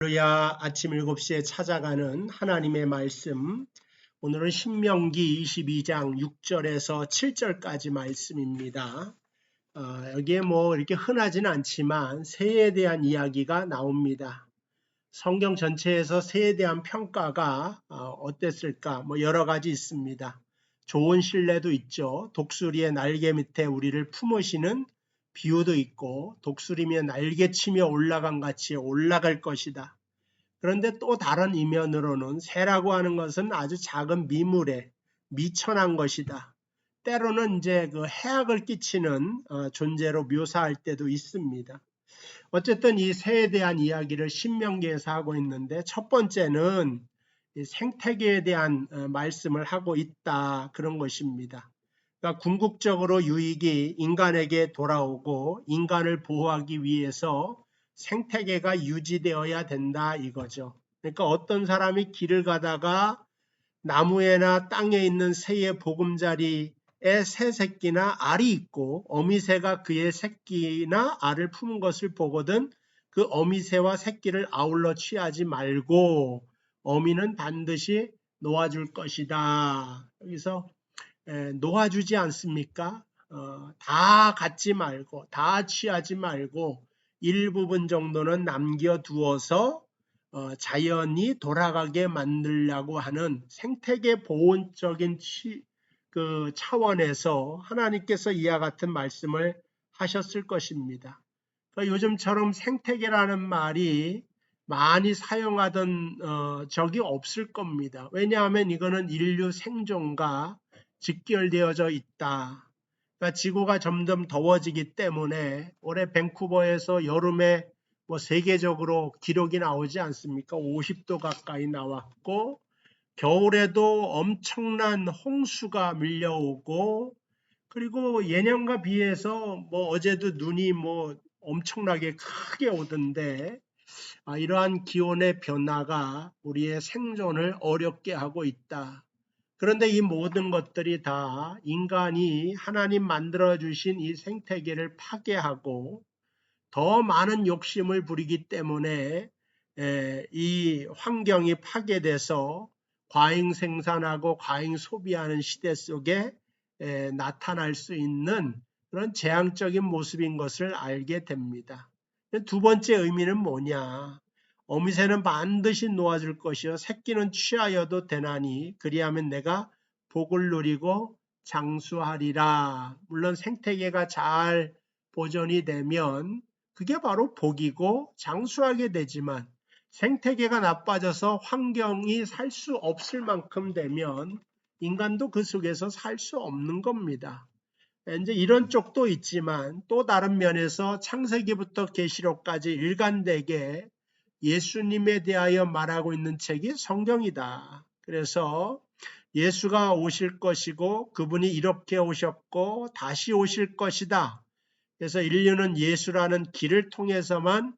할렐루야. 아침 7시에 찾아가는 하나님의 말씀. 오늘은 신명기 22장 6절에서 7절까지 말씀입니다. 여기에 이렇게 흔하진 않지만 새에 대한 이야기가 나옵니다. 성경 전체에서 새에 대한 평가가 어땠을까? 여러 가지 있습니다. 좋은 신뢰도 있죠. 독수리의 날개 밑에 우리를 품으시는 비유도 있고, 독수리며 날개치며 올라간 같이 올라갈 것이다. 그런데 또 다른 이면으로는 새라고 하는 것은 아주 작은 미물에 미천한 것이다. 때로는 이제 그 해악을 끼치는 존재로 묘사할 때도 있습니다. 어쨌든 이 새에 대한 이야기를 신명기에서 하고 있는데, 첫 번째는 생태계에 대한 말씀을 하고 있다, 그런 것입니다. 그러니까 궁극적으로 유익이 인간에게 돌아오고 인간을 보호하기 위해서 생태계가 유지되어야 된다, 이거죠. 그러니까 어떤 사람이 길을 가다가 나무에나 땅에 있는 새의 보금자리에 새 새끼나 알이 있고 어미새가 그의 새끼나 알을 품은 것을 보거든 그 어미새와 새끼를 아울러 취하지 말고 어미는 반드시 놓아줄 것이다. 여기서 놓아주지 않습니까? 다 갖지 말고, 다 취하지 말고 일부분 정도는 남겨두어서 자연이 돌아가게 만들려고 하는 생태계 보온적인 그 차원에서 하나님께서 이와 같은 말씀을 하셨을 것입니다. 그러니까 요즘처럼 생태계라는 말이 많이 사용하던 적이 없을 겁니다. 왜냐하면 이거는 인류 생존과 직결되어져 있다. 그러니까 지구가 점점 더워지기 때문에 올해 밴쿠버에서 여름에 세계적으로 기록이 나오지 않습니까? 50도 가까이 나왔고, 겨울에도 엄청난 홍수가 밀려오고, 그리고 예년과 비해서 어제도 눈이 엄청나게 크게 오던데, 이러한 기온의 변화가 우리의 생존을 어렵게 하고 있다. 그런데 이 모든 것들이 다 인간이 하나님 만들어주신 이 생태계를 파괴하고 더 많은 욕심을 부리기 때문에 이 환경이 파괴돼서 과잉 생산하고 과잉 소비하는 시대 속에 나타날 수 있는 그런 재앙적인 모습인 것을 알게 됩니다. 두 번째 의미는 뭐냐? 어미새는 반드시 놓아줄 것이요 새끼는 취하여도 되나니 그리하면 내가 복을 누리고 장수하리라. 물론 생태계가 잘 보존이 되면 그게 바로 복이고 장수하게 되지만, 생태계가 나빠져서 환경이 살 수 없을 만큼 되면 인간도 그 속에서 살 수 없는 겁니다. 이제 이런 쪽도 있지만 또 다른 면에서 창세기부터 계시록까지 일관되게 예수님에 대하여 말하고 있는 책이 성경이다. 그래서 예수가 오실 것이고 그분이 이렇게 오셨고 다시 오실 것이다. 그래서 인류는 예수라는 길을 통해서만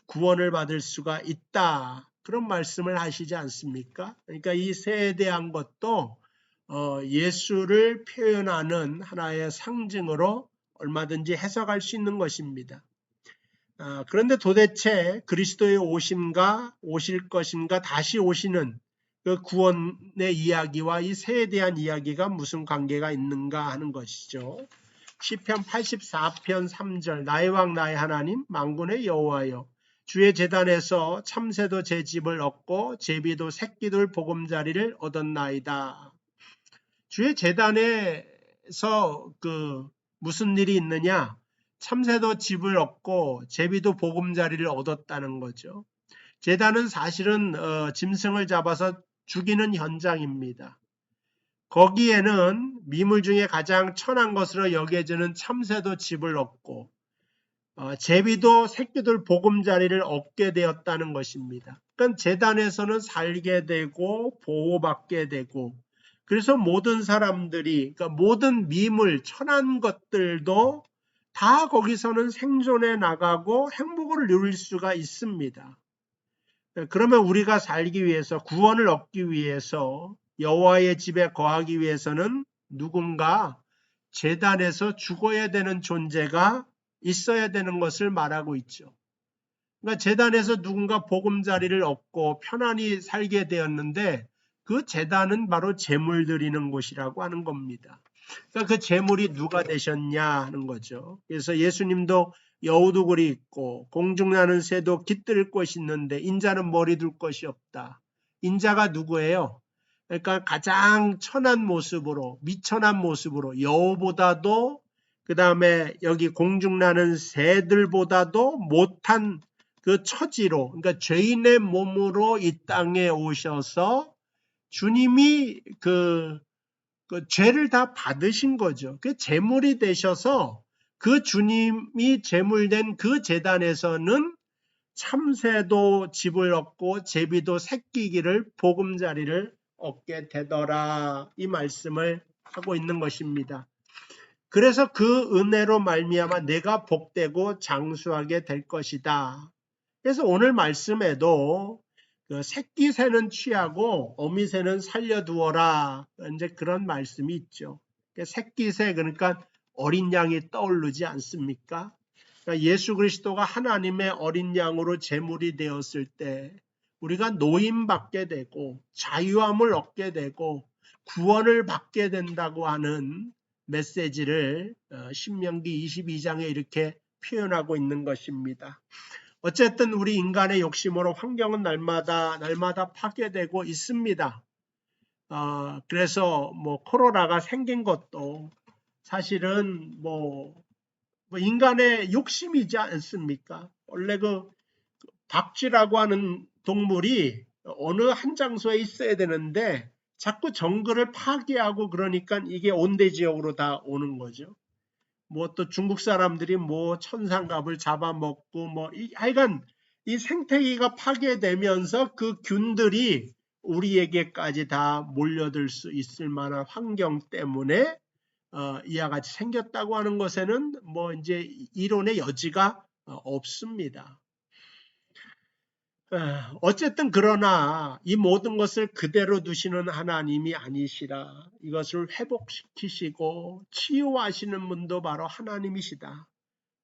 구원을 받을 수가 있다. 그런 말씀을 하시지 않습니까? 그러니까 이 새에 대한 것도 예수를 표현하는 하나의 상징으로 얼마든지 해석할 수 있는 것입니다. 그런데 도대체 그리스도의 오심과 오실 것인가 다시 오시는 그 구원의 이야기와 이 새에 대한 이야기가 무슨 관계가 있는가 하는 것이죠. 시편 84편 3절 나의 왕 나의 하나님 만군의 여호와여 주의 제단에서 참새도 제 집을 얻고 제비도 새끼들 보금자리를 얻었나이다. 주의 제단에서 무슨 일이 있느냐? 참새도 집을 얻고 제비도 보금자리를 얻었다는 거죠. 제단은 사실은 짐승을 잡아서 죽이는 현장입니다. 거기에는 미물 중에 가장 천한 것으로 여겨지는 참새도 집을 얻고 제비도 새끼들 보금자리를 얻게 되었다는 것입니다. 그러니까 제단에서는 살게 되고 보호받게 되고, 그래서 모든 사람들이, 그러니까 모든 미물 천한 것들도 다 거기서는 생존해 나가고 행복을 누릴 수가 있습니다. 그러면 우리가 살기 위해서, 구원을 얻기 위해서, 여호와의 집에 거하기 위해서는 누군가 제단에서 죽어야 되는 존재가 있어야 되는 것을 말하고 있죠. 그러니까 제단에서 누군가 보금자리를 얻고 편안히 살게 되었는데 그 제단은 바로 제물 드리는 곳이라고 하는 겁니다. 그러니까 그 제물이 누가 되셨냐 하는 거죠. 그래서 예수님도 여우두굴이 있고 공중나는 새도 깃들 곳이 있는데 인자는 머리 둘 것이 없다. 인자가 누구예요? 그러니까 가장 천한 모습으로, 미천한 모습으로, 여우보다도 그 다음에 여기 공중나는 새들보다도 못한 그 처지로, 그러니까 죄인의 몸으로 이 땅에 오셔서 주님이 그 죄를 다 받으신 거죠. 그 제물이 되셔서 그 주님이 제물된 그 제단에서는 참새도 집을 얻고 제비도 새끼기를 보금자리를 얻게 되더라. 이 말씀을 하고 있는 것입니다. 그래서 그 은혜로 말미암아 내가 복되고 장수하게 될 것이다. 그래서 오늘 말씀에도 그 새끼 새는 취하고 어미 새는 살려두어라. 이제 그런 말씀이 있죠. 새끼 새 그러니까 어린 양이 떠오르지 않습니까? 그러니까 예수 그리스도가 하나님의 어린 양으로 제물이 되었을 때 우리가 노임받게 되고 자유함을 얻게 되고 구원을 받게 된다고 하는 메시지를 신명기 22장에 이렇게 표현하고 있는 것입니다. 어쨌든 우리 인간의 욕심으로 환경은 날마다 파괴되고 있습니다. 그래서 뭐 코로나가 생긴 것도 사실은 뭐 인간의 욕심이지 않습니까? 원래 그 박쥐라고 하는 동물이 어느 한 장소에 있어야 되는데 자꾸 정글을 파괴하고 그러니까 이게 온대 지역으로 다 오는 거죠. 뭐 또 중국 사람들이 뭐 천상갑을 잡아먹고 뭐 하여간 이 생태계가 파괴되면서 그 균들이 우리에게까지 다 몰려들 수 있을 만한 환경 때문에 이와 같이 생겼다고 하는 것에는 뭐 이제 이론의 여지가 없습니다. 어쨌든 그러나 이 모든 것을 그대로 두시는 하나님이 아니시라. 이것을 회복시키시고 치유하시는 분도 바로 하나님이시다.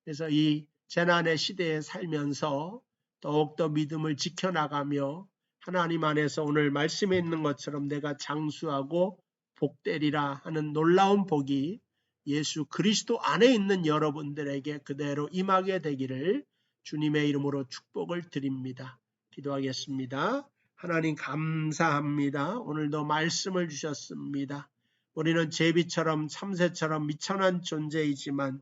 그래서 이 재난의 시대에 살면서 더욱더 믿음을 지켜나가며 하나님 안에서 오늘 말씀에 있는 것처럼 내가 장수하고 복되리라 하는 놀라운 복이 예수 그리스도 안에 있는 여러분들에게 그대로 임하게 되기를 주님의 이름으로 축복을 드립니다. 기도하겠습니다. 하나님 감사합니다. 오늘도 말씀을 주셨습니다. 우리는 제비처럼 참새처럼 미천한 존재이지만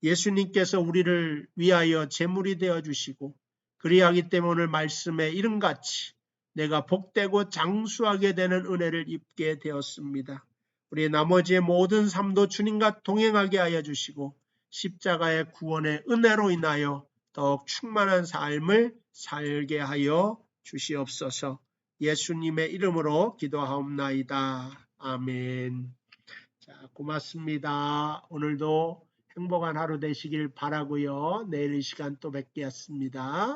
예수님께서 우리를 위하여 제물이 되어주시고 그리하기 때문에 오늘 말씀에 이름같이 내가 복되고 장수하게 되는 은혜를 입게 되었습니다. 우리의 나머지의 모든 삶도 주님과 동행하게 하여 주시고 십자가의 구원의 은혜로 인하여 더욱 충만한 삶을 살게 하여 주시옵소서. 예수님의 이름으로 기도하옵나이다. 아멘. 자, 고맙습니다. 오늘도 행복한 하루 되시길 바라고요. 내일 이 시간 또 뵙겠습니다.